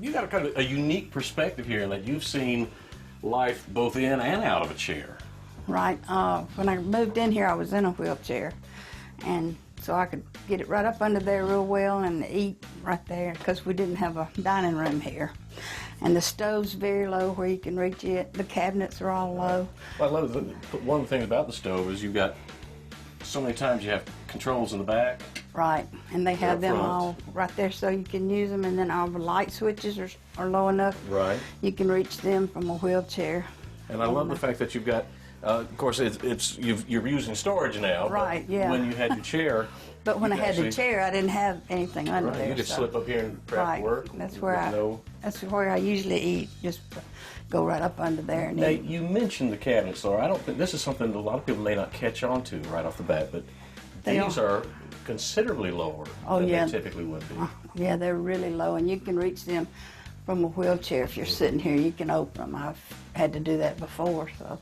you got a kind of a unique perspective here in that you've seen life both in and out of a chair. Right. When I moved in here, I was in a wheelchair, and so I could get it right up under there real well and eat right there because we didn't have a dining room here. And the stove's very low where you can reach it. The cabinets are all low. Well, I love one of the things about the stove is you've got so many times you have controls in the back. Right, and they have them front. all right there so you can use them, and then all the light switches are low enough. Right. You can reach them from a wheelchair. And I love the fact that you've got, of course, you're using storage now. Right, yeah. When you had your chair. But when I had the actually- chair, I didn't have anything under Right, there. you could so- slip up here and prep Right, work. that's where with that's where I usually eat. Just go right up under there and Now, eat. you mentioned the cabinets, Laura. I don't think this is something that a lot of people may not catch on to right off the bat, but these are considerably lower than yeah. they typically would be. Yeah, they're really low, and you can reach them from a wheelchair. If you're sitting here, you can open them. I've had to do that before, so.